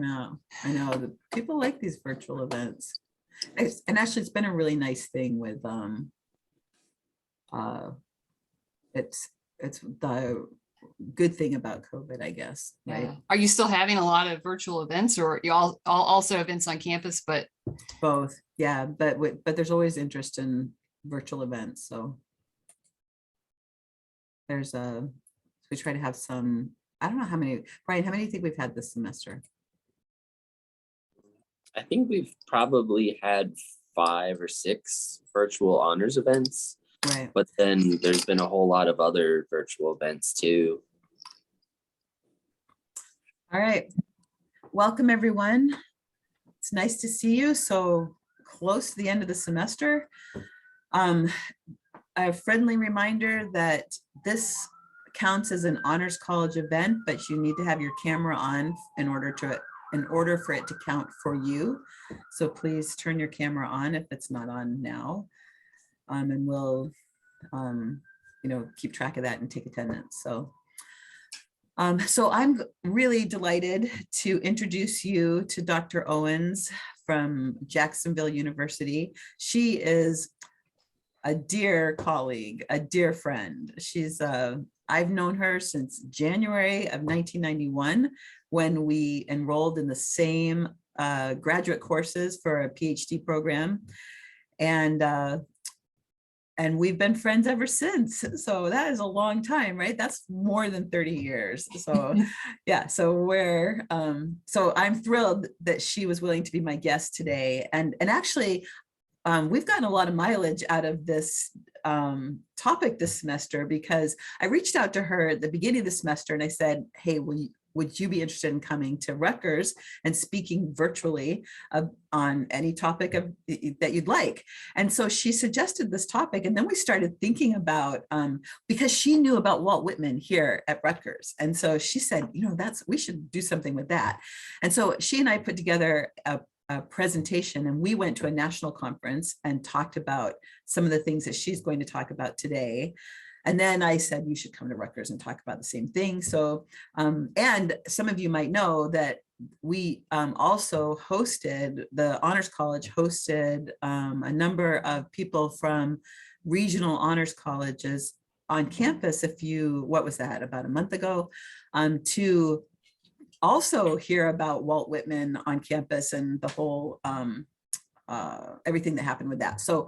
I know that people like these virtual events. And actually it's been a really nice thing with it's the good thing about COVID, I guess. Right. Yeah. Are you still having a lot of virtual events, or you all also events on campus? But both, yeah, but there's always interest in virtual events. So we try to have some, I don't know how many, Brian, how many do you think we've had this semester? I think we've probably had 5 or 6 virtual honors events. Right. But then there's been a whole lot of other virtual events too. All right. Welcome, everyone. It's nice to see you so close to the end of the semester. A friendly reminder that this counts as an honors college event, but you need to have your camera on in order for it to count for you. So please turn your camera on if it's not on now. And we'll keep track of that and take attendance. So I'm really delighted to introduce you to Dr. Owens from Jacksonville University. She is a dear colleague, a dear friend. I've known her since January of 1991 when we enrolled in the same graduate courses for a PhD program. And we've been friends ever since. So that is a long time, right? That's more than 30 years. So yeah, so so I'm thrilled that she was willing to be my guest today. And actually, we've gotten a lot of mileage out of this topic this semester, because I reached out to her at the beginning of the semester and I said, hey, would you be interested in coming to Rutgers and speaking virtually on any topic that you'd like? And so she suggested this topic, and then we started thinking about, because she knew about Walt Whitman here at Rutgers. And so she said, we should do something with that. And so she and I put together a presentation, and we went to a national conference and talked about some of the things that she's going to talk about today. And then I said, you should come to Rutgers and talk about the same thing. So, and some of you might know that we also the Honors College hosted a number of people from regional honors colleges on campus about a month ago, to also hear about Walt Whitman on campus and the whole, everything that happened with that. So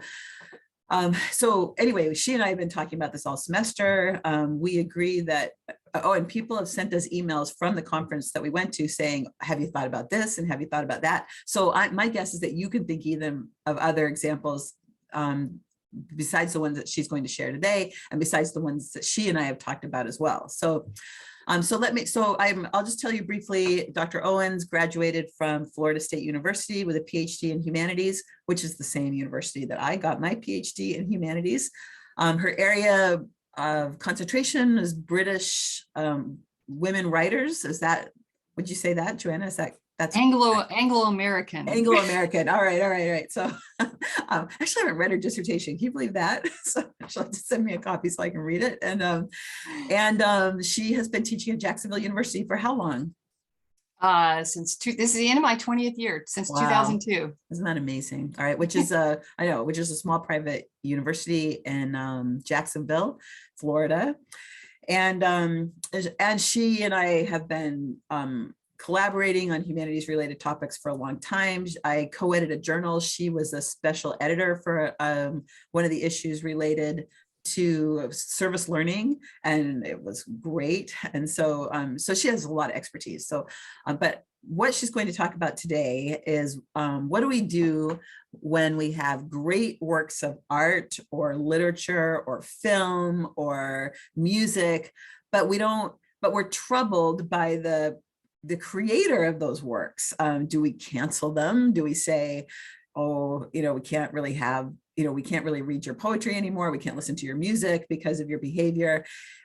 anyway, she and I have been talking about this all semester. We agree that, and people have sent us emails from the conference that we went to saying, have you thought about this? And have you thought about that? So my guess is that you can think even of other examples besides the ones that she's going to share today, and besides the ones that she and I have talked about as well. I'll just tell you briefly, Dr. Owens graduated from Florida State University with a PhD in humanities, which is the same university that I got my PhD in humanities. Her area of concentration is British women writers. Would you say that, Joanna? That's Anglo-American. Anglo-American. All right. So actually, I haven't read her dissertation. Can you believe that? So she'll have to send me a copy so I can read it. And she has been teaching at Jacksonville University for how long? This is the end of my 20th year, since 2002. Isn't that amazing? All right, which is a small private university in Jacksonville, Florida. And she and I have been collaborating on humanities related topics for a long time. I co-edited a journal. She was a special editor for one of the issues related to service learning, and it was great. And so she has a lot of expertise. So, but what she's going to talk about today is what do we do when we have great works of art or literature or film or music, but we're troubled by the creator of those works. Do we cancel them? Do we say, oh, we can't really read your poetry anymore. We can't listen to your music because of your behavior.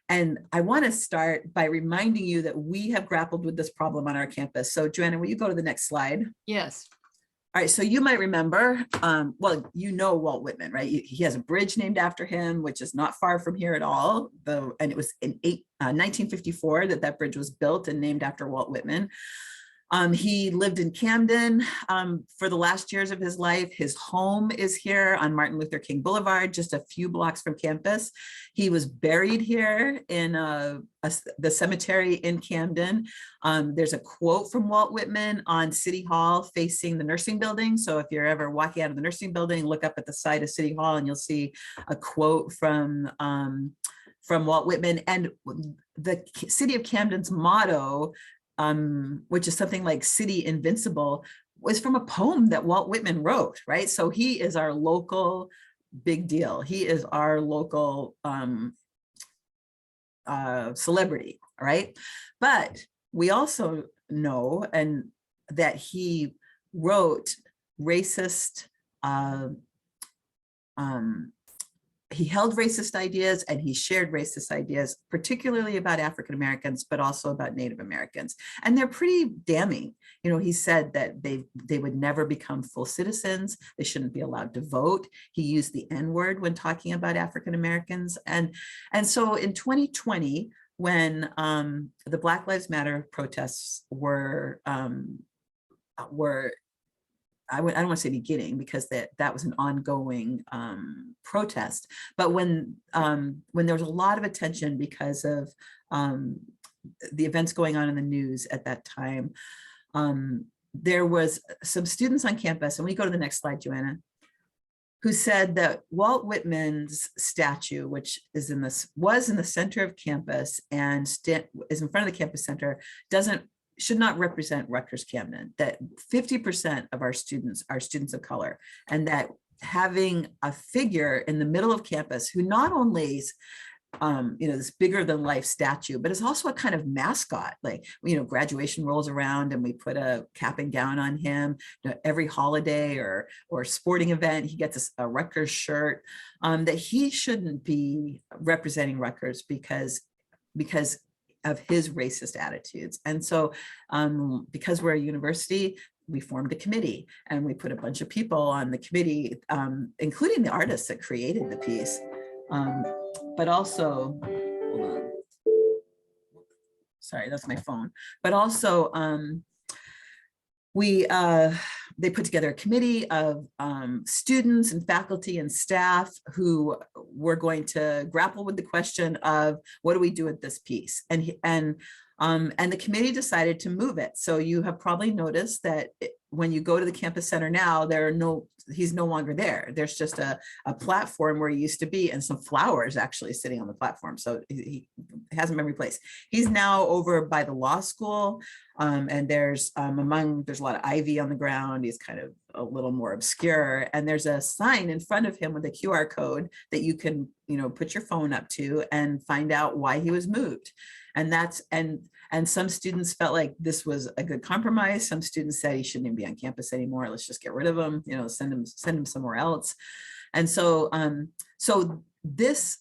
And I want to start by reminding you that we have grappled with this problem on our campus. So Joanna, will you go to the next slide? Yes. All right, so you might remember, Walt Whitman, right? He has a bridge named after him, which is not far from here at all. And it was in 1954 that bridge was built and named after Walt Whitman. He lived in Camden for the last years of his life. His home is here on Martin Luther King Boulevard, just a few blocks from campus. He was buried here in the cemetery in Camden. There's a quote from Walt Whitman on City Hall facing the nursing building. So if you're ever walking out of the nursing building, look up at the side of City Hall and you'll see a quote from Walt Whitman. And the city of Camden's motto, which is something like City Invincible, was from a poem that Walt Whitman wrote, right? So he is our local big deal. He is our local celebrity, right? But we also know that he wrote racist, he held racist ideas and he shared racist ideas, particularly about African Americans, but also about Native Americans. And they're pretty damning. You know, he said that they would never become full citizens. They shouldn't be allowed to vote. He used the N-word when talking about African Americans. And so in 2020, when the Black Lives Matter protests were I don't want to say beginning, because that was an ongoing protest. But when there was a lot of attention because of the events going on in the news at that time, there was some students on campus, and we go to the next slide, Joanna, who said that Walt Whitman's statue, which was in the center of campus and is in front of the campus center, should not represent Rutgers Camden, that 50% of our students are students of color, and that having a figure in the middle of campus who not only is this bigger than life statue, but is also a kind of mascot. Like, graduation rolls around and we put a cap and gown on him. Every holiday or sporting event, he gets a Rutgers shirt. That he shouldn't be representing Rutgers because of his racist attitudes. And so because we're a university, we formed a committee and we put a bunch of people on the committee, including the artists that created the piece. But also, hold on. Sorry, that's my phone. But also, they put together a committee of students and faculty and staff who were going to grapple with the question of what do we do with this piece, and the committee decided to move it. So you have probably noticed that when you go to the campus center now, he's no longer there. There's just a platform where he used to be and some flowers actually sitting on the platform. So he hasn't been replaced. He's now over by the law school, and there's a lot of ivy on the ground. He's kind of a little more obscure, and there's a sign in front of him with a QR code that you can put your phone up to and find out why he was moved. And some students felt like this was a good compromise. Some students said he shouldn't even be on campus anymore. Let's just get rid of him, send him somewhere else. And so this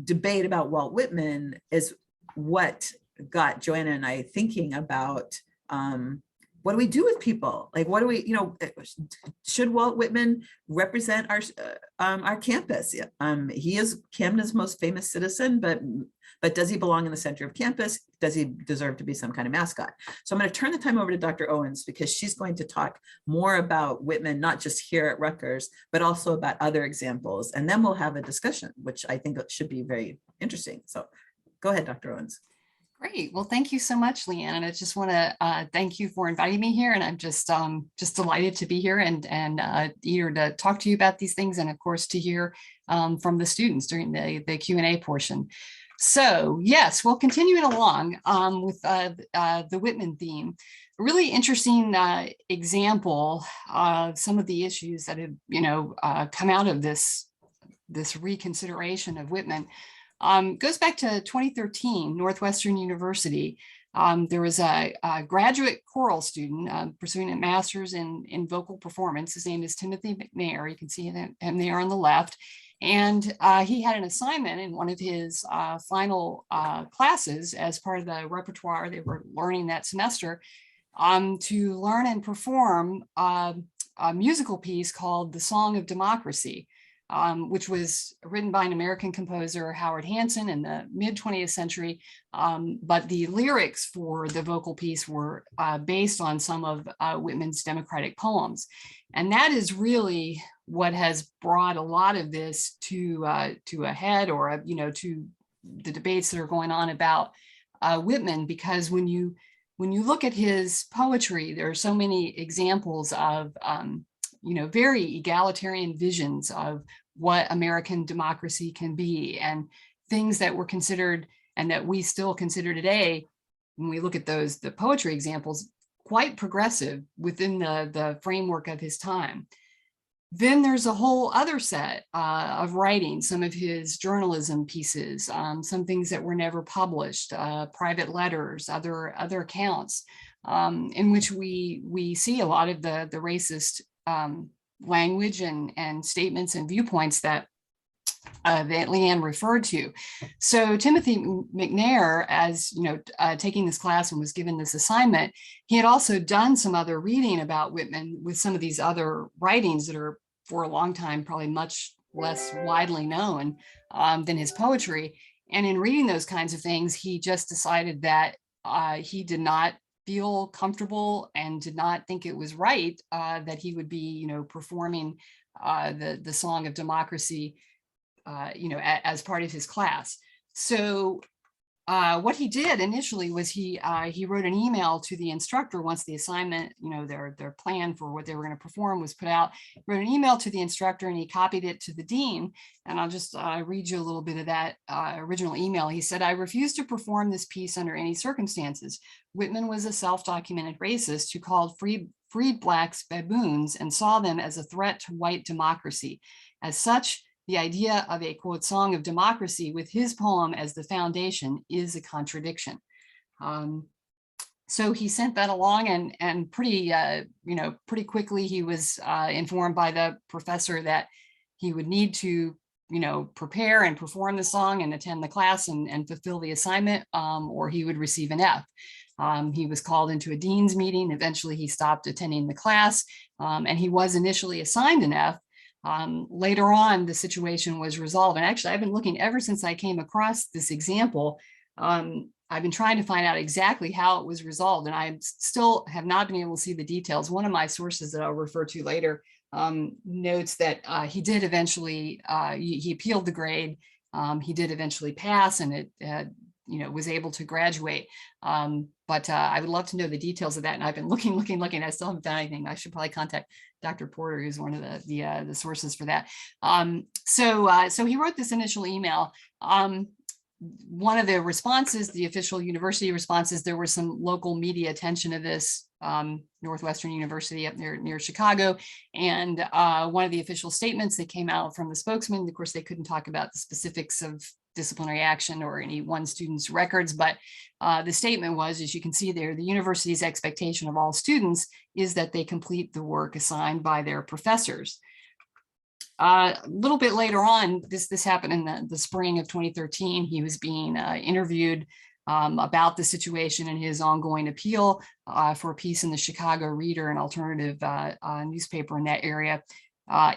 debate about Walt Whitman is what got Joanna and I thinking about what do we do with people? Like, what do we, should Walt Whitman represent our campus? He is Camden's most famous citizen, but does he belong in the center of campus? Does he deserve to be some kind of mascot? So I'm going to turn the time over to Dr. Owens, because she's going to talk more about Whitman, not just here at Rutgers, but also about other examples. And then we'll have a discussion, which I think should be very interesting. So go ahead, Dr. Owens. Great. Well, thank you so much, Leanne. And I just want to thank you for inviting me here. And I'm just delighted to be here and eager to talk to you about these things. And of course, to hear from the students during the Q&A portion. So yes, we'll continuing along with the Whitman theme. A really interesting example of some of the issues that have, come out of this reconsideration of Whitman. Goes back to 2013, Northwestern University. There was a graduate choral student pursuing a master's in vocal performance. His name is Timothy McNair. You can see him there on the left. And he had an assignment in one of his final classes as part of the repertoire they were learning that semester to learn and perform a musical piece called The Song of Democracy. which was written by an American composer, Howard Hanson, in the mid 20th century. But the lyrics for the vocal piece were based on some of Whitman's democratic poems. And that is really what has brought a lot of this to a head, or to the debates that are going on about Whitman, because when you look at his poetry, there are so many examples of very egalitarian visions of what American democracy can be, and things that were considered and that we still consider today, when we look at the poetry examples, quite progressive within the framework of his time. Then there's a whole other set of writing, some of his journalism pieces, some things that were never published, private letters, other accounts, in which we see a lot of the racist language and statements and viewpoints that Leanne referred to. So Timothy McNair, as taking this class and was given this assignment, he had also done some other reading about Whitman with some of these other writings that are for a long time probably much less widely known than his poetry. And in reading those kinds of things, he just decided that he did not feel comfortable and did not think it was right that he would be, performing the Song of Democracy, as part of his class. So what he did initially was he wrote an email to the instructor once the assignment, their plan for what they were going to perform was put out. He wrote an email to the instructor and he copied it to the dean. And I'll just read you a little bit of that original email. He said, "I refuse to perform this piece under any circumstances. Whitman was a self-documented racist who called freed blacks baboons and saw them as a threat to white democracy. As such, the idea of a, quote, song of democracy with his poem as the foundation is a contradiction." So he sent that along, and pretty quickly he was informed by the professor that he would need to, prepare and perform the song and attend the class and fulfill the assignment, or he would receive an F. He was called into a dean's meeting. Eventually he stopped attending the class, and he was initially assigned an F. Later on, the situation was resolved. And actually, I've been looking ever since I came across this example. I've been trying to find out exactly how it was resolved, and I still have not been able to see the details. One of my sources that I'll refer to later notes that he did eventually, he appealed the grade. He did eventually pass, and it was able to graduate. But I would love to know the details of that. And I've been looking. I still haven't found anything. I should probably contact Dr. Porter, who's one of the sources for that. So he wrote this initial email. One of the responses, the official university responses, there was some local media attention to this, Northwestern University up near Chicago. And one of the official statements that came out from the spokesman, of course, they couldn't talk about the specifics of disciplinary action or any one student's records, but the statement was, as you can see there, the university's expectation of all students is that they complete the work assigned by their professors. A little bit later on, this happened in the spring of 2013. He was being interviewed about the situation and his ongoing appeal for a piece in the Chicago Reader, an alternative newspaper in that area,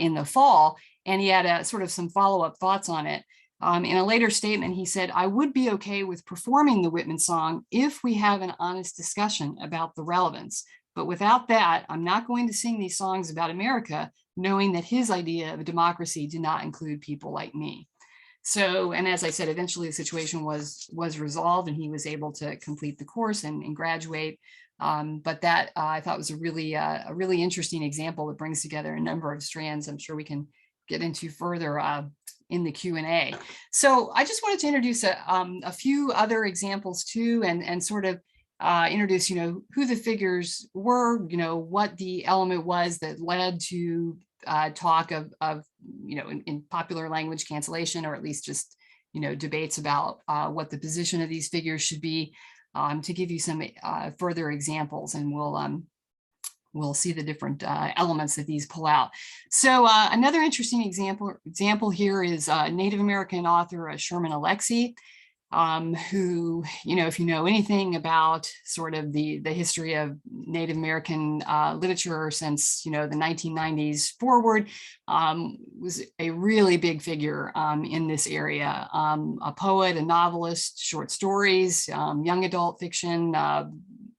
in the fall. And he had sort of some follow-up thoughts on it. In a later statement, he said, "I would be okay with performing the Whitman song if we have an honest discussion about the relevance. But without that, I'm not going to sing these songs about America, knowing that his idea of a democracy did not include people like me." So, and as I said, eventually the situation was resolved and he was able to complete the course and graduate. But that I thought was a really interesting example that brings together a number of strands I'm sure we can get into further in the Q&A. So I just wanted to introduce a few other examples too, and sort of introduce, who the figures were, what the element was that led to talk of in popular language cancellation, or at least just, debates about what the position of these figures should be, to give you some further examples, and we'll see the different elements that these pull out. So another interesting example here is Native American author Sherman Alexie. who, if you know anything about sort of the history of Native American literature since, the 1990s forward, was a really big figure in this area. A poet, a novelist, short stories, young adult fiction,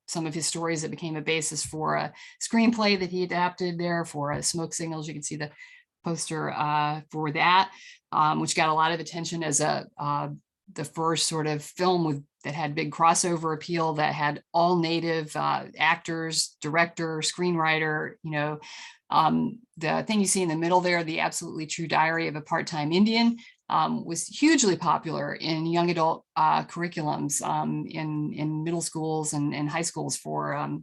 some of his stories that became a basis for a screenplay that he adapted there for Smoke Signals. You can see the poster for that, which got a lot of attention as the first sort of film that had big crossover appeal, that had all Native actors, director, screenwriter. The thing you see in the middle there, The Absolutely True Diary of a Part-Time Indian, was hugely popular in young adult curriculums in middle schools and high schools for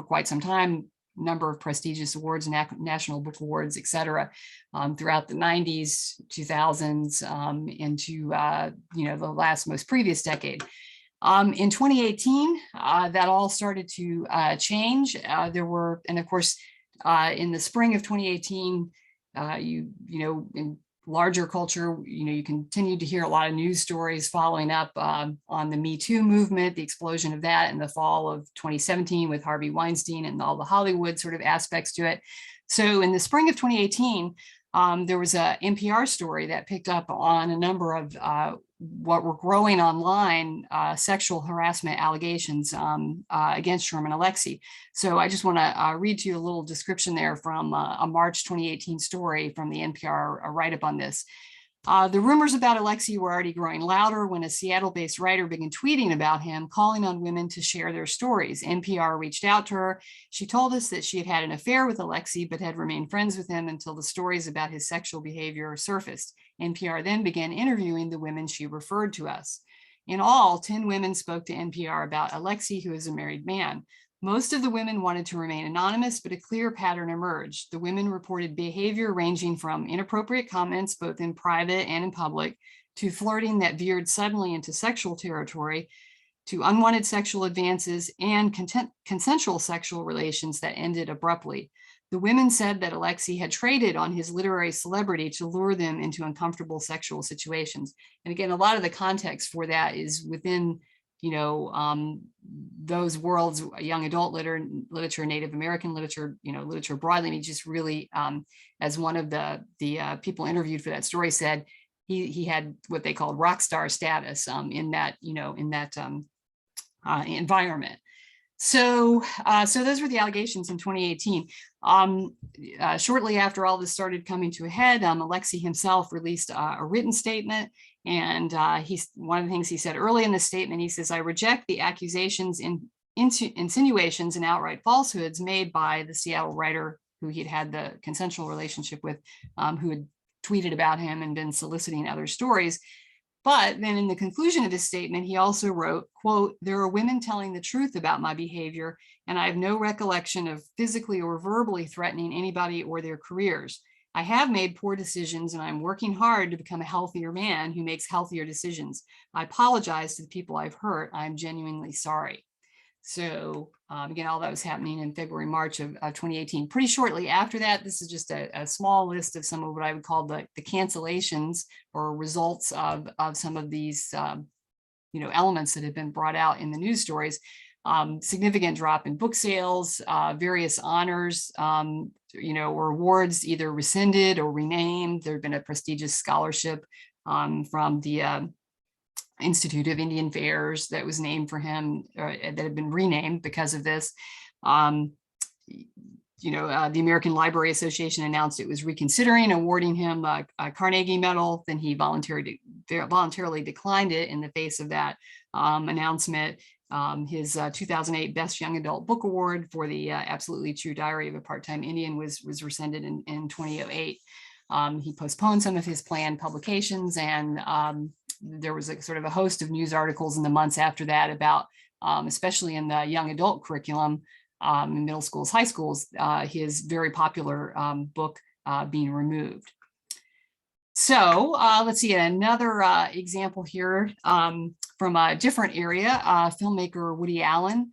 quite some time. Number of prestigious awards, national book awards, et cetera, throughout the 90s, 2000s, into the most previous decade. In 2018, that all started to change. And of course, in the spring of 2018, in larger culture, you continued to hear a lot of news stories following up on the Me Too movement, the explosion of that in the fall of 2017 with Harvey Weinstein and all the Hollywood sort of aspects to it. So in the spring of 2018, there was a NPR story that picked up on a number of what were growing online sexual harassment allegations against Sherman Alexie. So I just want to read to you a little description there from a March 2018 story from the NPR write-up on this. The rumors about Alexie were already growing louder when a Seattle-based writer began tweeting about him, calling on women to share their stories. NPR reached out to her. She told us that she had had an affair with Alexie, but had remained friends with him until the stories about his sexual behavior surfaced. NPR then began interviewing the women she referred to us. In all, 10 women spoke to NPR about Alexie, who is a married man. Most of the women wanted to remain anonymous, but a clear pattern emerged. The women reported behavior ranging from inappropriate comments, both in private and in public, to flirting that veered suddenly into sexual territory, to unwanted sexual advances, and consensual sexual relations that ended abruptly. The women said that Alexie had traded on his literary celebrity to lure them into uncomfortable sexual situations. And again, a lot of the context for that is within those worlds, young adult literature, Native American literature, literature broadly. I mean, just really, as one of the people interviewed for that story said, he had what they called rock star status in that environment. So those were the allegations in 2018. Shortly after all this started coming to a head, Alexie himself released a written statement. And one of the things he said early in the statement, he says, "I reject the accusations, insinuations, and outright falsehoods made by the Seattle writer who he'd had the consensual relationship with, who had tweeted about him and been soliciting other stories." But then in the conclusion of his statement, he also wrote, quote, "There are women telling the truth about my behavior, and I have no recollection of physically or verbally threatening anybody or their careers. I have made poor decisions, and I'm working hard to become a healthier man who makes healthier decisions. I apologize to the people I've hurt. I'm genuinely sorry." So again, all that was happening in February, March of 2018. Pretty shortly after that, this is just a small list of some of what I would call the cancellations or results of some of these elements that have been brought out in the news stories. Significant drop in book sales, various honors, or awards either rescinded or renamed. There had been a prestigious scholarship from the Institute of Indian Affairs that was named for him, that had been renamed because of this. The American Library Association announced it was reconsidering awarding him a Carnegie Medal. Then he voluntarily declined it in the face of that announcement. His 2008 Best Young Adult Book Award for the Absolutely True Diary of a Part-Time Indian was rescinded in 2008. He postponed some of his planned publications, and there was a sort of a host of news articles in the months after that about, especially in the young adult curriculum, in middle schools, high schools, his very popular book being removed. So let's see another example here from a different area. Filmmaker Woody Allen,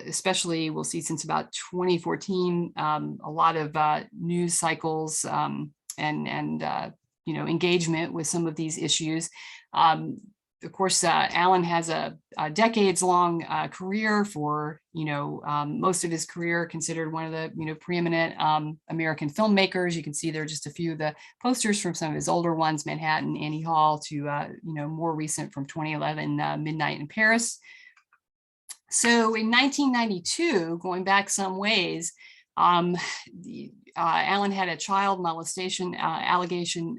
especially we'll see since about 2014, a lot of news cycles and engagement with some of these issues. Of course, Alan has a decades-long career for, most of his career, considered one of the, preeminent American filmmakers. You can see there are just a few of the posters from some of his older ones, Manhattan, Annie Hall, to, more recent from 2011, Midnight in Paris. So in 1992, going back some ways, Alan had a child molestation allegation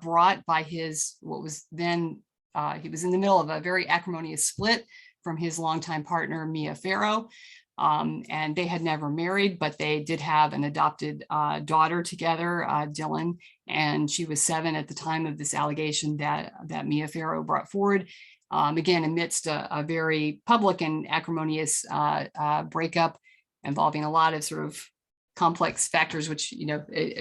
brought by his, what was then, he was in the middle of a very acrimonious split from his longtime partner, Mia Farrow. And they had never married, but they did have an adopted daughter together, Dylan, and she was 7 at the time of this allegation that Mia Farrow brought forward. Again, amidst a very public and acrimonious breakup involving a lot of sort of complex factors, which,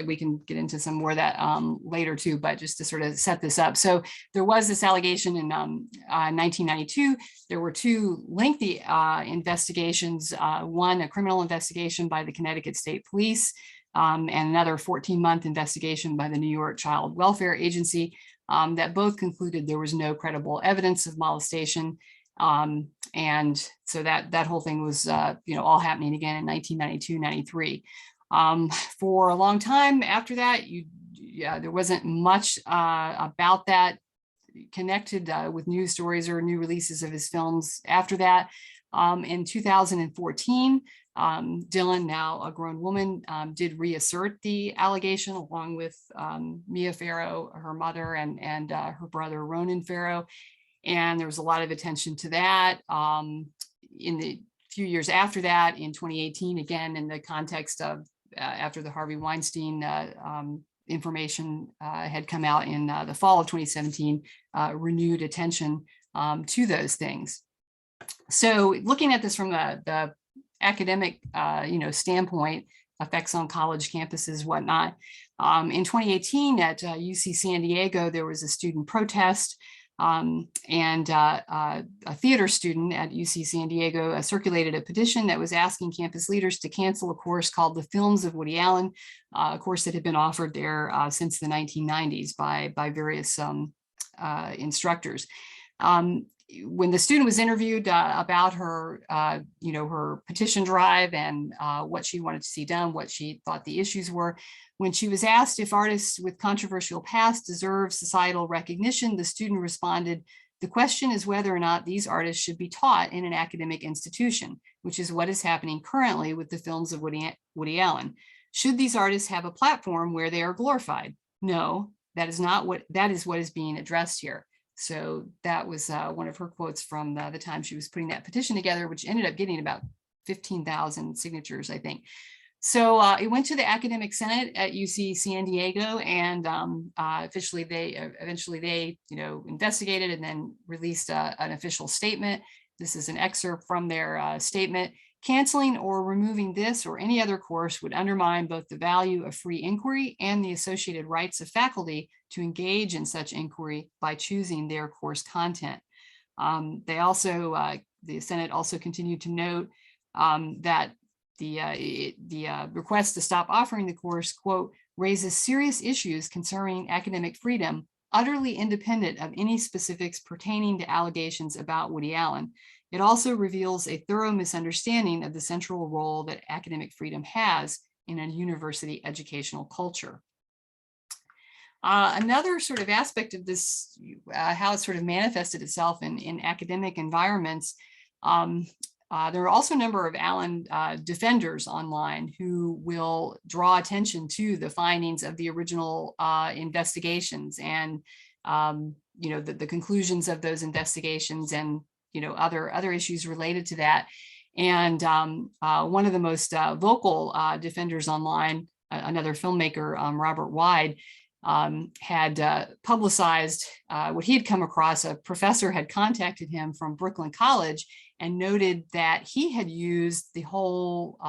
we can get into some more of that later too, but just to sort of set this up. So there was this allegation in 1992. There were 2 lengthy investigations, one a criminal investigation by the Connecticut State Police, and another 14-month investigation by the New York Child Welfare Agency, that both concluded there was no credible evidence of molestation. And so that whole thing was, all happening again in 1992, 93. For a long time after that, there wasn't much about that connected with news stories or new releases of his films after that. In 2014, Dylan, now a grown woman, did reassert the allegation along with Mia Farrow, her mother, and her brother, Ronan Farrow. And there was a lot of attention to that. In the few years after that, in 2018, again, in the context of after the Harvey Weinstein information had come out in the fall of 2017, renewed attention to those things. So looking at this from the academic standpoint, effects on college campuses, whatnot. In 2018 at UC San Diego, there was a student protest. And a theater student at UC San Diego circulated a petition that was asking campus leaders to cancel a course called The Films of Woody Allen, a course that had been offered there since the 1990s by various instructors. When the student was interviewed about her, her petition drive and what she wanted to see done, what she thought the issues were, when she was asked if artists with controversial past deserve societal recognition, the student responded, "The question is whether or not these artists should be taught in an academic institution, which is what is happening currently with the films of Woody Allen. Should these artists have a platform where they are glorified? No, that is what is being addressed here." So that was one of her quotes from the time she was putting that petition together, which ended up getting about 15,000 signatures, I think. So it went to the Academic Senate at UC San Diego, and eventually they investigated and then released an official statement. This is an excerpt from their statement. "Canceling or removing this or any other course would undermine both the value of free inquiry and the associated rights of faculty to engage in such inquiry by choosing their course content." The Senate also continued to note that the request to stop offering the course, quote, "raises serious issues concerning academic freedom, utterly independent of any specifics pertaining to allegations about Woody Allen. It also reveals a thorough misunderstanding of the central role that academic freedom has in a university educational culture." Another sort of aspect of this, how it sort of manifested itself in academic environments, there are also a number of Allen defenders online who will draw attention to the findings of the original investigations and the conclusions of those investigations and other issues related to that. And one of the most vocal defenders online, another filmmaker, Robert Wyde, had publicized what he had come across. A professor had contacted him from Brooklyn College and noted that he had used the whole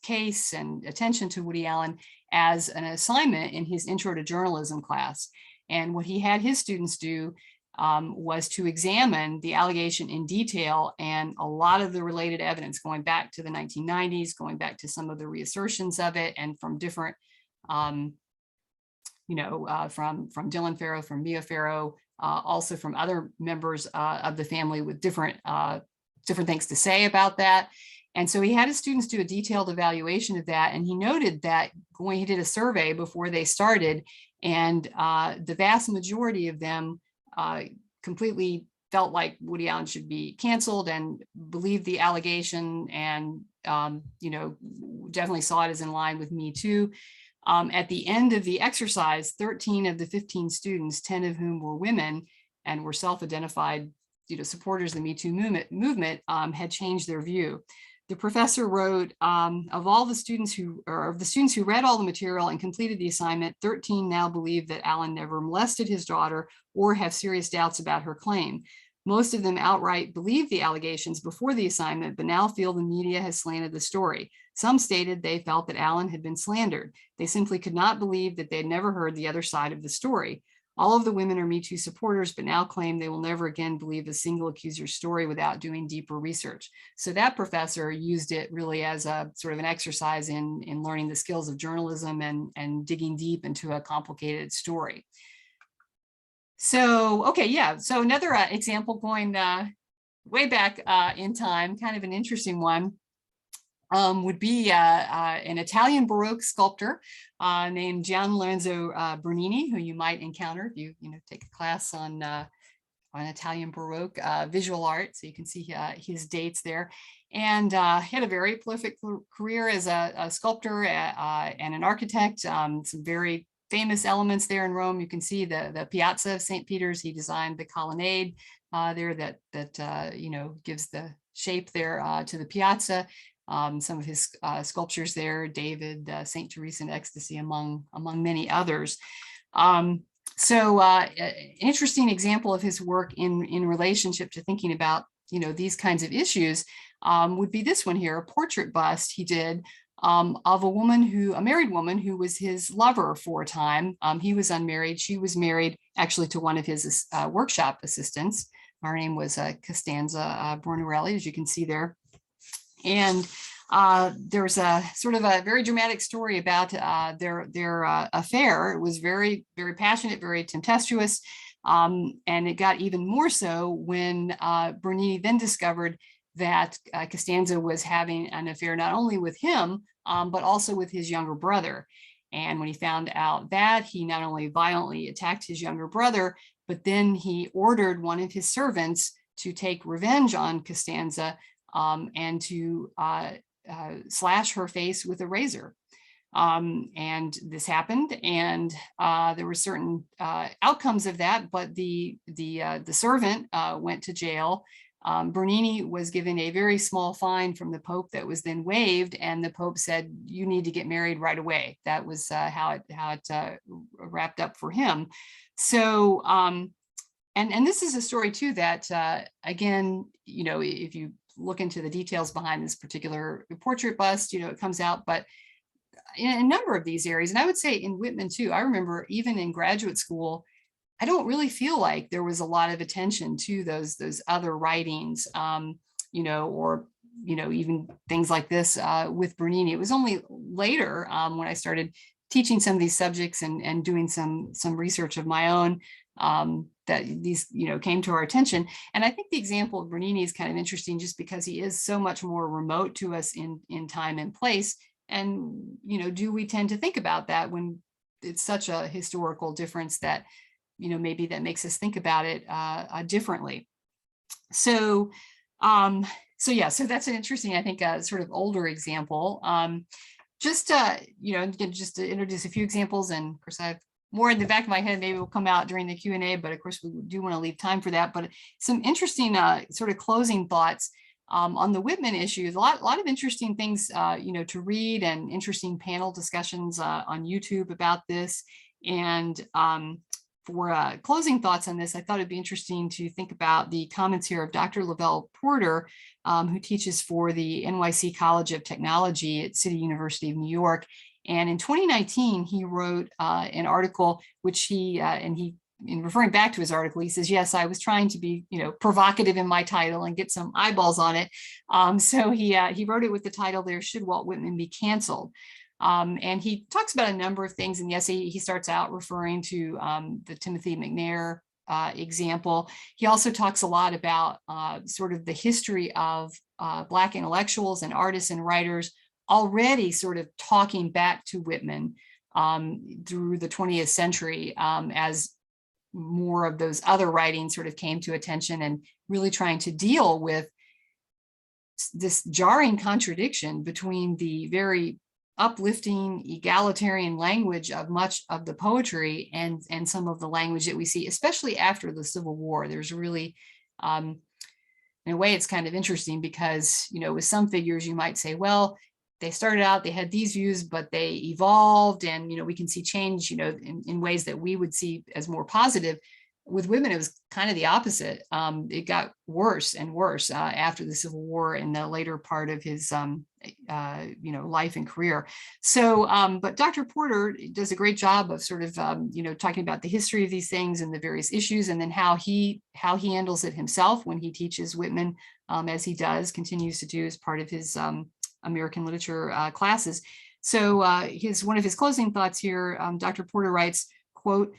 case and attention to Woody Allen as an assignment in his Intro to Journalism class. And what he had his students do was to examine the allegation in detail and a lot of the related evidence going back to the 1990s, going back to some of the reassertions of it, and from different from Dylan Farrow, from Mia Farrow, also from other members of the family with different things to say about that. And so he had his students do a detailed evaluation of that. And he noted that he did a survey before they started, and the vast majority of them completely felt like Woody Allen should be canceled and believed the allegation, and definitely saw it as in line with Me Too. At the end of the exercise, 13 of the 15 students, 10 of whom were women and were self-identified supporters of the Me Too movement, had changed their view. The professor wrote, of the students who read all the material and completed the assignment, 13 now believe that Allen never molested his daughter or have serious doubts about her claim. Most of them outright believed the allegations before the assignment, but now feel the media has slanted the story. Some stated they felt that Allen had been slandered. They simply could not believe that they had never heard the other side of the story. All of the women are Me Too supporters, but now claim they will never again believe a single accuser's story without doing deeper research. So that professor used it really as a sort of an exercise in learning the skills of journalism and digging deep into a complicated story. So, okay, yeah. So another example going way back in time, kind of an interesting one, would be an Italian Baroque sculptor named Gian Lorenzo Bernini, who you might encounter if you take a class on Italian Baroque visual art. So you can see his dates there. And he had a very prolific career as a sculptor and an architect. Some very famous elements there in Rome. You can see the Piazza of St. Peter's. He designed the colonnade there that gives the shape there to the piazza. Some of his sculptures there, David, St. Teresa in Ecstasy, among many others. So an interesting example of his work in relationship to thinking about these kinds of issues would be this one here, a portrait bust he did of a married woman who was his lover for a time. He was unmarried. She was married actually to one of his workshop assistants. Her name was Costanza Bornarelli, as you can see there. And there's a sort of a very dramatic story about their affair. It was very, very passionate, very tempestuous. And it got even more so when Bernini then discovered that Costanza was having an affair not only with him, but also with his younger brother. And when he found out that, he not only violently attacked his younger brother, but then he ordered one of his servants to take revenge on Costanza and to slash her face with a razor. And this happened, and there were certain outcomes of that, but the servant went to jail. Bernini was given a very small fine from the Pope that was then waived, and the Pope said, "You need to get married right away." That was how it wrapped up for him. So, and this is a story too that again, if you look into the details behind this particular portrait bust, it comes out, but in a number of these areas, and I would say in Whitman too, I remember even in graduate school, I don't really feel like there was a lot of attention to those other writings, or even things like this with Bernini. It was only later when I started teaching some of these subjects and doing some research of my own that these came to our attention. And I think the example of Bernini is kind of interesting just because he is so much more remote to us in time and place. And do we tend to think about that when it's such a historical difference that maybe that makes us think about it differently. So yeah, so that's an interesting, I think, sort of older example. Just to introduce a few examples, and of course I have more in the back of my head, maybe will come out during the Q&A, but of course we do want to leave time for that. But some interesting sort of closing thoughts on the Whitman issues. A lot of interesting things to read, and interesting panel discussions on YouTube about this. And for closing thoughts on this, I thought it'd be interesting to think about the comments here of Dr. Lavelle Porter, who teaches for the NYC College of Technology at City University of New York. And in 2019, he wrote an article, which in referring back to his article, he says, yes, I was trying to be, provocative in my title and get some eyeballs on it. So he wrote it with the title there, Should Walt Whitman Be Canceled? And he talks about a number of things in the essay. He starts out referring to the Timothy McNair example. He also talks a lot about sort of the history of Black intellectuals and artists and writers already sort of talking back to Whitman through the 20th century as more of those other writings sort of came to attention, and really trying to deal with this jarring contradiction between the very uplifting egalitarian language of much of the poetry and some of the language that we see, especially after the Civil War. There's really, in a way, it's kind of interesting because, you know, with some figures you might say, well, they started out, they had these views, but they evolved, and, you know, we can see change, you know, in ways that we would see as more positive. With women, it was kind of the opposite. It got worse and worse after the Civil War in the later part of his, you know, life and career. So, but Dr. Porter does a great job of sort of, you know, talking about the history of these things and the various issues, and then how he handles it himself when he teaches Whitman, as he continues to do as part of his American literature classes. So one of his closing thoughts here, Dr. Porter writes, quote,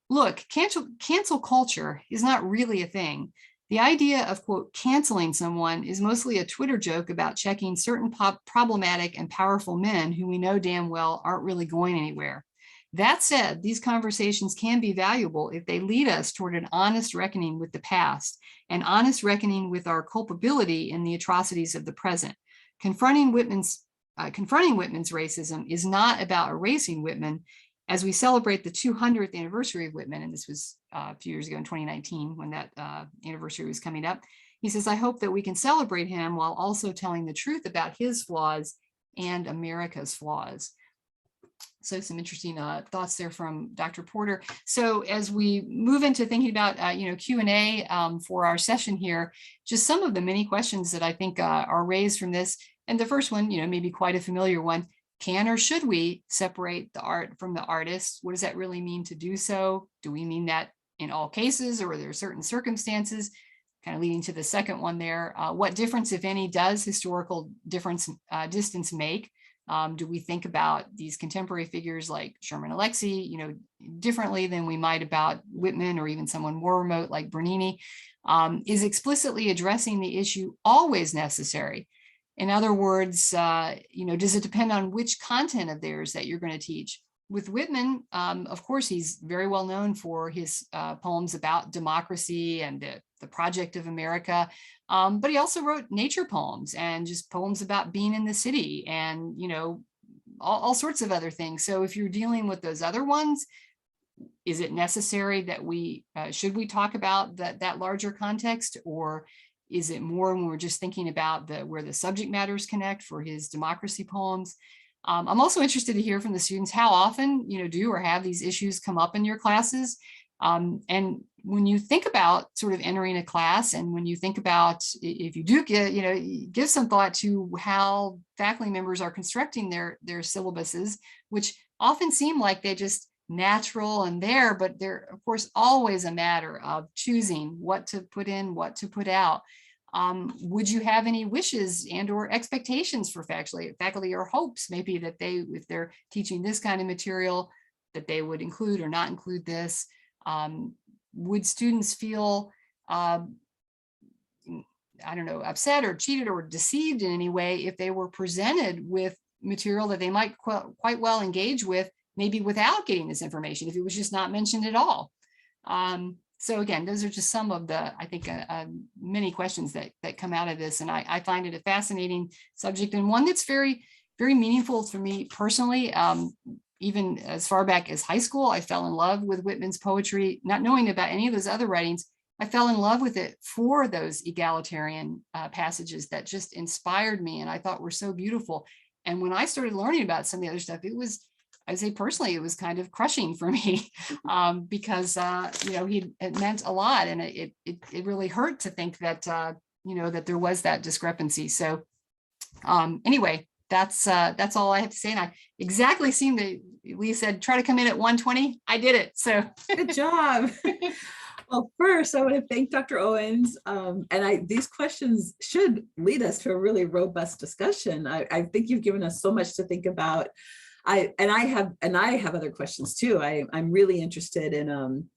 "Look, cancel culture is not really a thing. The idea of, quote, canceling someone is mostly a Twitter joke about checking certain problematic and powerful men who we know damn well aren't really going anywhere. That said, these conversations can be valuable if they lead us toward an honest reckoning with the past, an honest reckoning with our culpability in the atrocities of the present. Confronting Whitman's racism is not about erasing Whitman. As we celebrate the 200th anniversary of Whitman, and this was a few years ago in 2019 when that anniversary was coming up, he says, I hope that we can celebrate him while also telling the truth about his flaws and America's flaws." So some interesting thoughts there from Dr. Porter. So as we move into thinking about, you know, Q&A for our session here, just some of the many questions that I think are raised from this. And the first one, you know, maybe quite a familiar one. Can or should we separate the art from the artist? What does that really mean to do so? Do we mean that in all cases, or are there certain circumstances? Kind of leading to the second one there. What difference, if any, does historical distance make? Do we think about these contemporary figures like Sherman Alexie, you know, differently than we might about Whitman or even someone more remote like Bernini? Is explicitly addressing the issue always necessary? In other words, you know, does it depend on which content of theirs that you're going to teach? With Whitman, of course, he's very well known for his poems about democracy and the project of America. But he also wrote nature poems and just poems about being in the city and, you know, all sorts of other things. So if you're dealing with those other ones, is it necessary that should we talk about that larger context, or is it more when we're just thinking about where the subject matters connect for his democracy poems? I'm also interested to hear from the students how often, you know, do or have these issues come up in your classes. And when you think about sort of entering a class, and when you think about, if you do get, you know, give some thought to how faculty members are constructing their syllabuses, which often seem like they just natural and there, but they're of course always a matter of choosing what to put in, what to put out. Would you have any wishes and or expectations for faculty, or hopes maybe that if they're teaching this kind of material, that they would include or not include this? Would students feel, I don't know, upset or cheated or deceived in any way if they were presented with material that they might quite well engage with, maybe without getting this information, if it was just not mentioned at all? So again, those are just some of the, I think, many questions that come out of this. And I find it a fascinating subject, and one that's very, very meaningful for me personally. Even as far back as high school, I fell in love with Whitman's poetry, not knowing about any of those other writings. I fell in love with it for those egalitarian passages that just inspired me and I thought were so beautiful. And when I started learning about some of the other stuff, it was, I'd say personally, it was kind of crushing for me because, you know, it meant a lot, and it really hurt to think that, you know, that there was that discrepancy. So anyway, that's all I have to say. And I exactly seemed to, Lee said, try to come in at 1:20. I did it. So good job. Well, first, I want to thank Dr. Owens. And these questions should lead us to a really robust discussion. I think you've given us so much to think about. I have other questions too. I'm really interested in,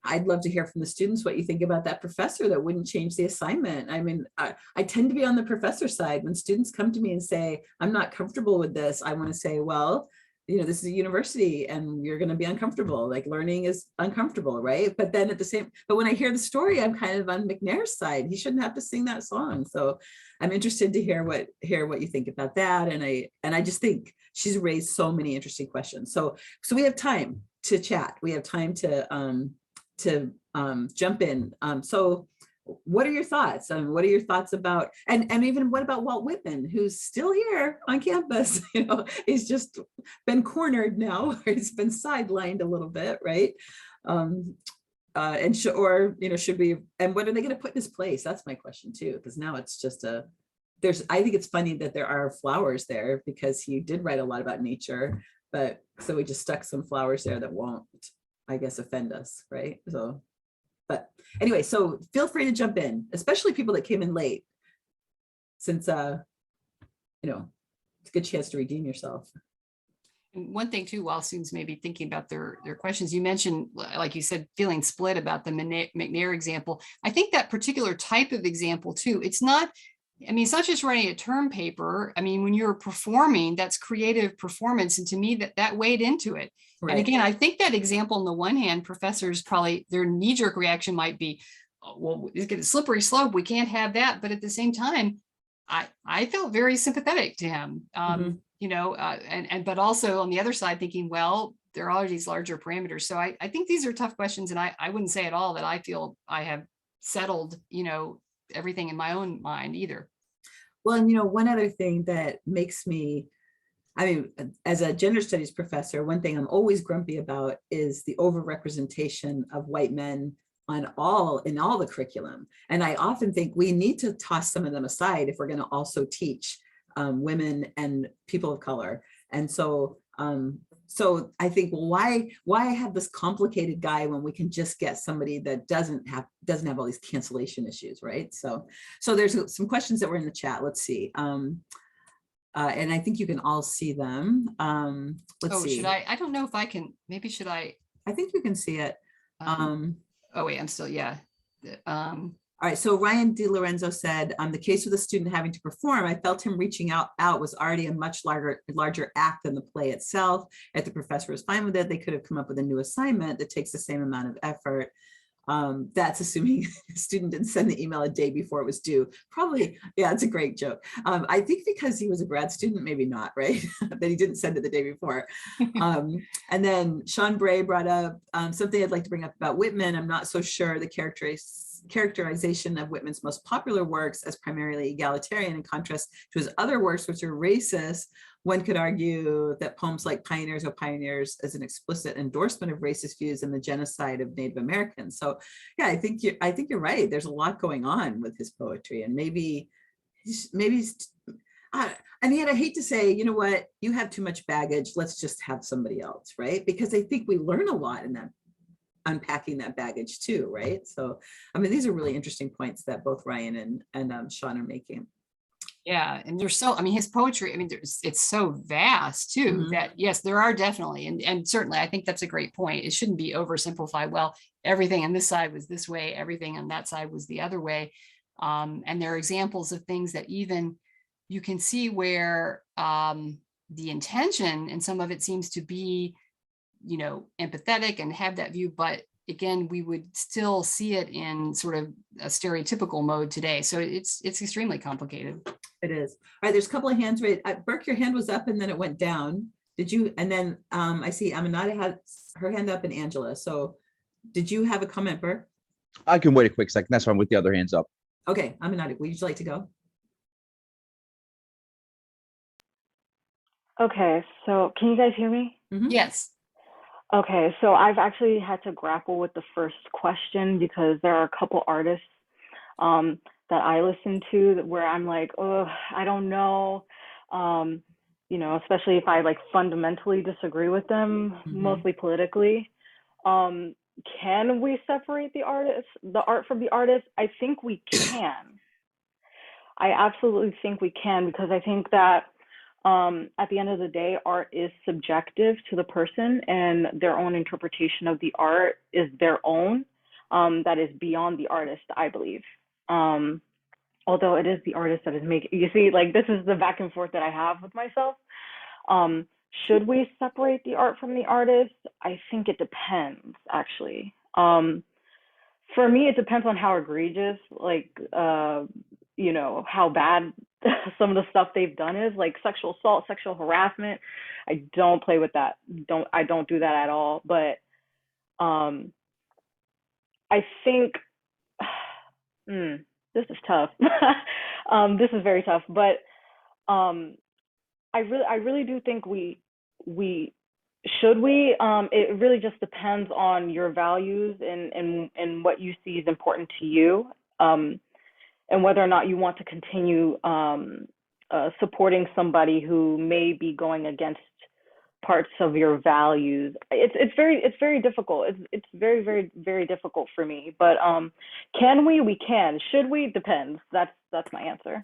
I'd love to hear from the students what you think about that professor that wouldn't change the assignment. I mean, I tend to be on the professor side. When students come to me and say, I'm not comfortable with this, I want to say, well, this is a university and you're going to be uncomfortable. Like learning is uncomfortable, right? But then but when I hear the story, I'm kind of on McNair's side. He shouldn't have to sing that song. So I'm interested to hear what you think about that. And I just think she's raised so many interesting questions. So we have time to chat. We have time to jump in. So what are your thoughts? What are your thoughts about, and even what about Walt Whitman, who's still here on campus? He's just been cornered now, or he's been sidelined a little bit, right? And should we, and what are they going to put in his place? That's my question too, because now it's just I think it's funny that there are flowers there because he did write a lot about nature, but so we just stuck some flowers there that won't, I guess, offend us, right? So, but anyway, so feel free to jump in, especially people that came in late, since it's a good chance to redeem yourself. And one thing too, while students may be thinking about their questions, you mentioned, like you said, feeling split about the McNair example. I think that particular type of example too, it's not just writing a term paper. I mean, when you're performing, that's creative performance. And to me, that weighed into it. Right. And again, I think that example, on the one hand, professors probably, their knee-jerk reaction might be, oh, well, it's a slippery slope. We can't have that. But at the same time, I felt very sympathetic to him, but also on the other side thinking, well, there are these larger parameters. So I think these are tough questions. And I wouldn't say at all that I feel I have settled, everything in my own mind either. Well, and one other thing that makes me, as a gender studies professor, one thing I'm always grumpy about is the overrepresentation of white men in all the curriculum. And I often think we need to toss some of them aside if we're going to also teach women and people of color. And so I think, well, why have this complicated guy when we can just get somebody that doesn't have all these cancellation issues, right? So there's some questions that were in the chat. Let's see. And I think you can all see them. Let's see. Should I don't know if I can, maybe should I? I think you can see it. Oh wait, I'm still, yeah. All right, so Ryan DiLorenzo said, the case with the student having to perform, I felt him reaching out was already a much larger act than the play itself. If the professor was fine with it, they could have come up with a new assignment that takes the same amount of effort. That's assuming the student didn't send the email a day before it was due. Probably, yeah, it's a great joke. I think because he was a grad student, maybe not, right? That he didn't send it the day before. And then Sean Bray brought up something I'd like to bring up about Whitman. I'm not so sure the characterization of Whitman's most popular works as primarily egalitarian in contrast to his other works, which are racist. One could argue that poems like Pioneers, O Pioneers is an explicit endorsement of racist views and the genocide of Native Americans. So yeah, I think you're right. There's a lot going on with his poetry, and maybe and yet I hate to say, you know what, you have too much baggage. Let's just have somebody else, right? Because I think we learn a lot in that, unpacking that baggage too, right? So, these are really interesting points that both Ryan and Sean are making. Yeah, and there's his poetry, it's so vast too, that yes, there are definitely, and certainly I think that's a great point. It shouldn't be oversimplified. Well, everything on this side was this way, everything on that side was the other way. And there are examples of things that even you can see where the intention and some of it seems to be, empathetic and have that view, but again, we would still see it in sort of a stereotypical mode today. So it's extremely complicated. It is. All right, there's a couple of hands raised. Burke, your hand was up and then it went down. Did you? And then I see Aminata had her hand up and Angela. So did you have a comment, Burke? I can wait a quick second. That's why I'm with the other hands up. Okay, Aminata, would you like to go? Okay, so can you guys hear me? Mm-hmm. Yes. Okay, so I've actually had to grapple with the first question because there are a couple artists that I listen to where I'm like, oh, I don't know, especially if I fundamentally disagree with them, mostly politically. Can we separate the art from the artist? I think we can. I absolutely think we can, because I think that at the end of the day, art is subjective to the person, and their own interpretation of the art is their own. That is beyond the artist, I believe. Although it is the artist that is making, you see, like, this is the back and forth that I have with myself. Should we separate the art from the artist? I think it depends, actually. For me, it depends on how egregious, like, you know, how bad some of the stuff they've done is, like sexual assault, sexual harassment. I don't play with that. I don't do that at all. But I think this is tough. This is very tough. But I really do think we should we. It really just depends on your values and what you see is important to you. And whether or not you want to continue supporting somebody who may be going against parts of your values. It's very difficult. It's very difficult for me. But can we? We can. Should we? Depends. That's my answer.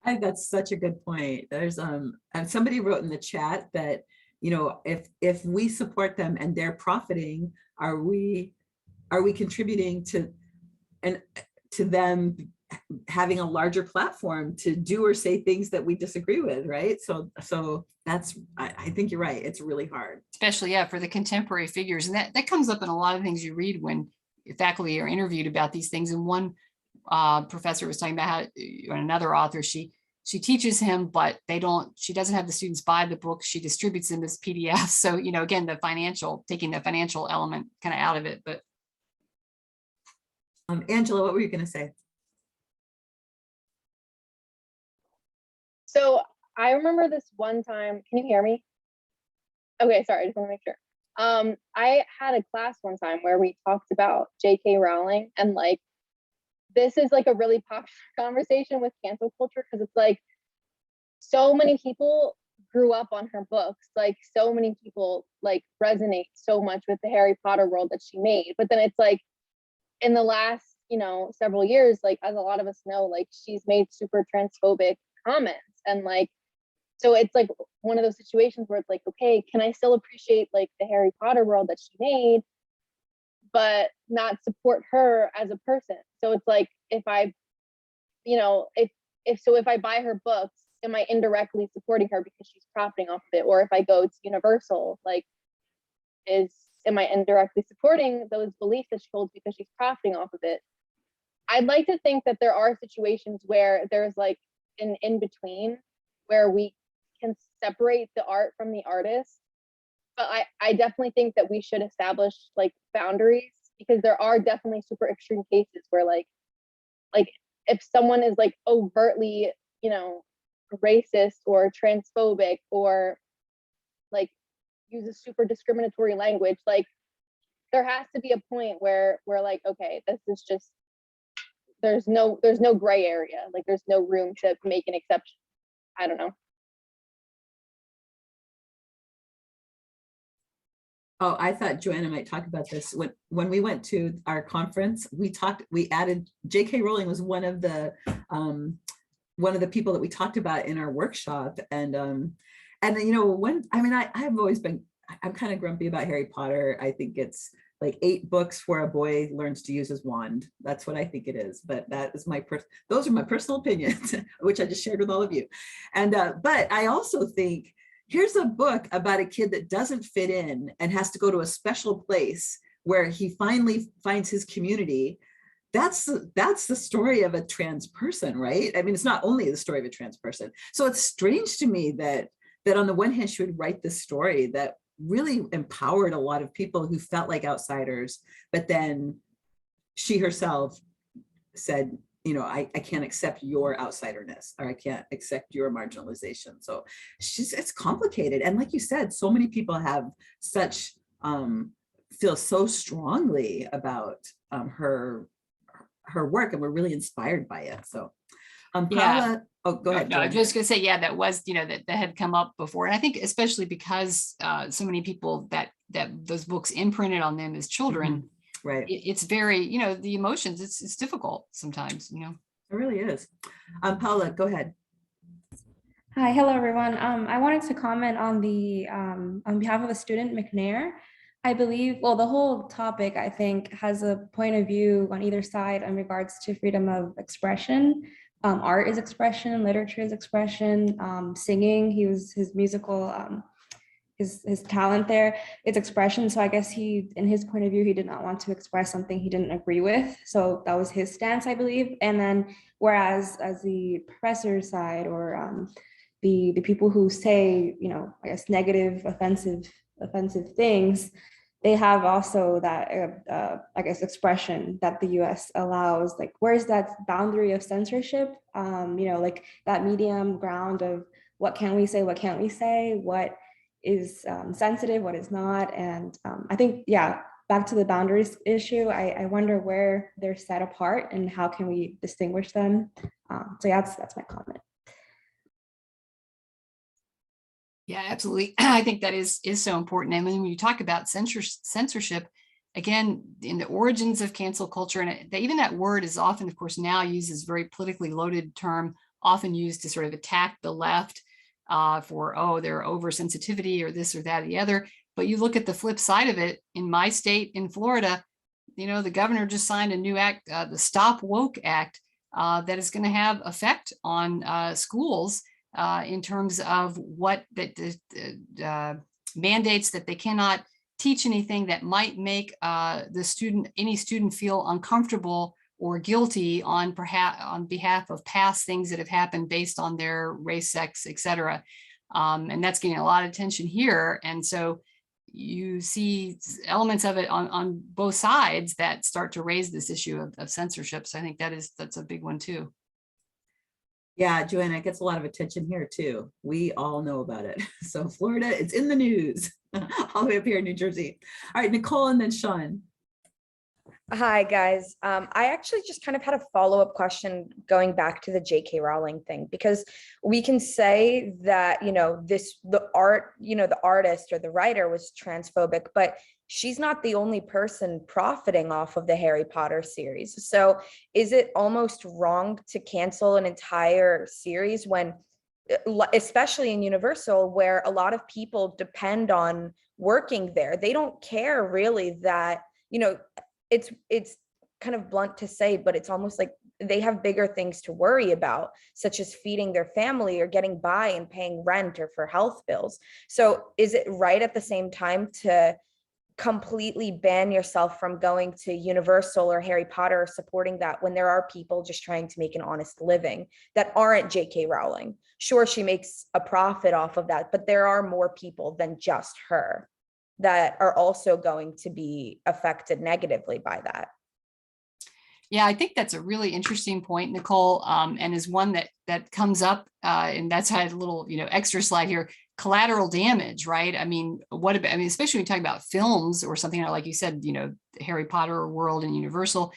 I think that's such a good point. There's and somebody wrote in the chat that, you know, if we support them and they're profiting, are we contributing to them having a larger platform to do or say things that we disagree with, right? So that's, I think you're right. It's really hard. Especially, yeah, for the contemporary figures. And that comes up in a lot of things you read when faculty are interviewed about these things. And one professor was talking about how, or another author, she teaches him, but she doesn't have the students buy the book. She distributes them as PDFs. So, you know, again, taking the financial element kind of out of it. But Angela, what were you going to say? So I remember this one time, can you hear me? Okay, sorry, I just want to make sure. I had a class one time where we talked about J.K. Rowling, and like, this is like a really popular conversation with cancel culture, because it's like, so many people grew up on her books, like so many people like resonate so much with the Harry Potter world that she made. But then it's like, in the last, you know, several years, like, as a lot of us know, like, she's made super transphobic comments. And like, so it's like one of those situations where it's like, okay, can I still appreciate like the Harry Potter world that she made, but not support her as a person? So it's like, if I, you know, if I buy her books, am I indirectly supporting her because she's profiting off of it? Or if I go to Universal, like, am I indirectly supporting those beliefs that she holds because she's profiting off of it? I'd like to think that there are situations where there's like an in-between where we can separate the art from the artist. But I definitely think that we should establish like boundaries, because there are definitely super extreme cases where like if someone is like overtly, you know, racist or transphobic, or like uses super discriminatory language, like, there has to be a point where we're like, okay, this is just, there's no gray area. Like, there's no room to make an exception. I don't know. Oh, I thought Joanna might talk about this. When we went to our conference, we added J.K. Rowling was one of the people that we talked about in our workshop. And you know, I've always been, I'm kind of grumpy about Harry Potter. I think it's like 8 books where a boy learns to use his wand. That's what I think it is. But that is those are my personal opinions, which I just shared with all of you. And but I also think, here's a book about a kid that doesn't fit in and has to go to a special place where he finally finds his community. That's the story of a trans person, right? I mean, it's not only the story of a trans person. So it's strange to me that on the one hand, she would write this story that really empowered a lot of people who felt like outsiders, but then she herself said, you know, I can't accept your outsiderness, or I can't accept your marginalization. So it's complicated. And like you said, so many people have such, feel so strongly about her work, and we're really inspired by it. So Paula, yeah. Oh, go ahead. No, I was just gonna say, yeah, that was, you know, that had come up before. And I think especially because so many people that those books imprinted on them as children, mm-hmm. Right. It's very, you know, the emotions, it's difficult sometimes, you know. It really is. Paula, go ahead. Hi, hello everyone. I wanted to comment on the on behalf of the student McNair. I believe, well, the whole topic I think has a point of view on either side in regards to freedom of expression. Art is expression, literature is expression, singing. His musical his talent there, it's expression. So I guess he, in his point of view, he did not want to express something he didn't agree with. So that was his stance, I believe. And then whereas as the professor's side or the people who say, you know, I guess negative, offensive things, they have also that I guess expression that the U.S. allows. Like, where's that boundary of censorship? You know, like that medium ground of what can we say, what can't we say, what is sensitive, what is not. And I think, yeah, back to the boundaries issue, I wonder where they're set apart and how can we distinguish them. So yeah, that's my comment. Yeah, absolutely. I think that is so important. And when you talk about censorship, again, in the origins of cancel culture, and even that word is often, of course, now used as a very politically loaded term, often used to sort of attack the left for, oh, their oversensitivity or this or that or the other. But you look at the flip side of it. In my state, in Florida, you know, the governor just signed a new act, the Stop Woke Act, that is going to have effect on schools in terms of what that mandates that they cannot teach anything that might make any student feel uncomfortable or guilty on behalf of past things that have happened based on their race, sex, etc. And that's getting a lot of attention here. And so you see elements of it on both sides that start to raise this issue of censorship. So I think that's a big one too. Yeah, Joanna, it gets a lot of attention here too. We all know about it. So Florida, it's in the news all the way up here in New Jersey. All right, Nicole and then Sean. Hi, guys. I actually just kind of had a follow-up question going back to the J.K. Rowling thing, because we can say that, you know, the artist or the writer was transphobic, but she's not the only person profiting off of the Harry Potter series. So is it almost wrong to cancel an entire series when, especially in Universal, where a lot of people depend on working there? They don't care really that, you know, it's kind of blunt to say, but it's almost like they have bigger things to worry about, such as feeding their family or getting by and paying rent or for health bills. So is it right at the same time to completely ban yourself from going to Universal or Harry Potter or supporting that when there are people just trying to make an honest living that aren't J.K. Rowling? Sure, she makes a profit off of that, but there are more people than just her that are also going to be affected negatively by that. Yeah, I think that's a really interesting point, Nicole, and is one that comes up, and that's why I had a little, extra slide here. Collateral damage, right? I mean, what about? I mean, especially when you talk about films or something like you said, Harry Potter world and Universal,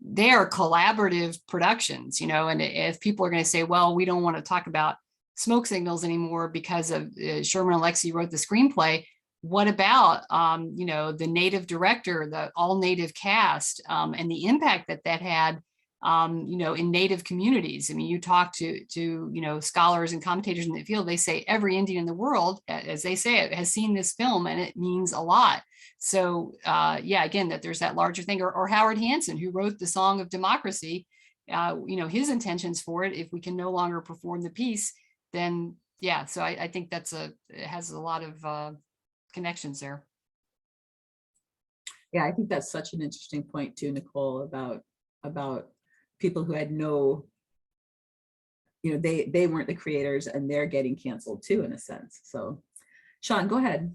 they are collaborative productions, and if people are going to say, well, we don't want to talk about smoke signals anymore because of Sherman Alexie wrote the screenplay. What about, the native director, the all native cast, and the impact that had, in native communities? I mean, you talk to scholars and commentators in the field, they say every Indian in the world, as they say it, has seen this film and it means a lot. So yeah, again, that there's that larger thing, or Howard Hanson, who wrote the Song of Democracy, his intentions for it, if we can no longer perform the piece, then yeah, so I think it has a lot of connections there. Yeah, I think that's such an interesting point too, Nicole, about people who had no, they weren't the creators and they're getting canceled too, in a sense. So Sean, go ahead.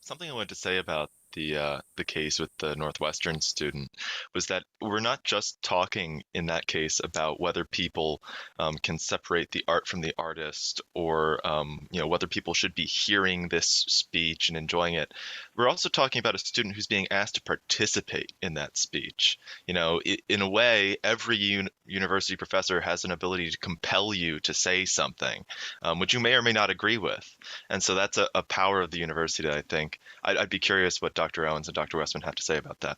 Something I wanted to say about the case with the Northwestern student was that we're not just talking in that case about whether people can separate the art from the artist, or whether people should be hearing this speech and enjoying it. We're also talking about a student who's being asked to participate in that speech. In a way, every university professor has an ability to compel you to say something, which you may or may not agree with. And so that's a power of the university that I think. I'd be curious what Dr. Owens and Dr. Westman have to say about that.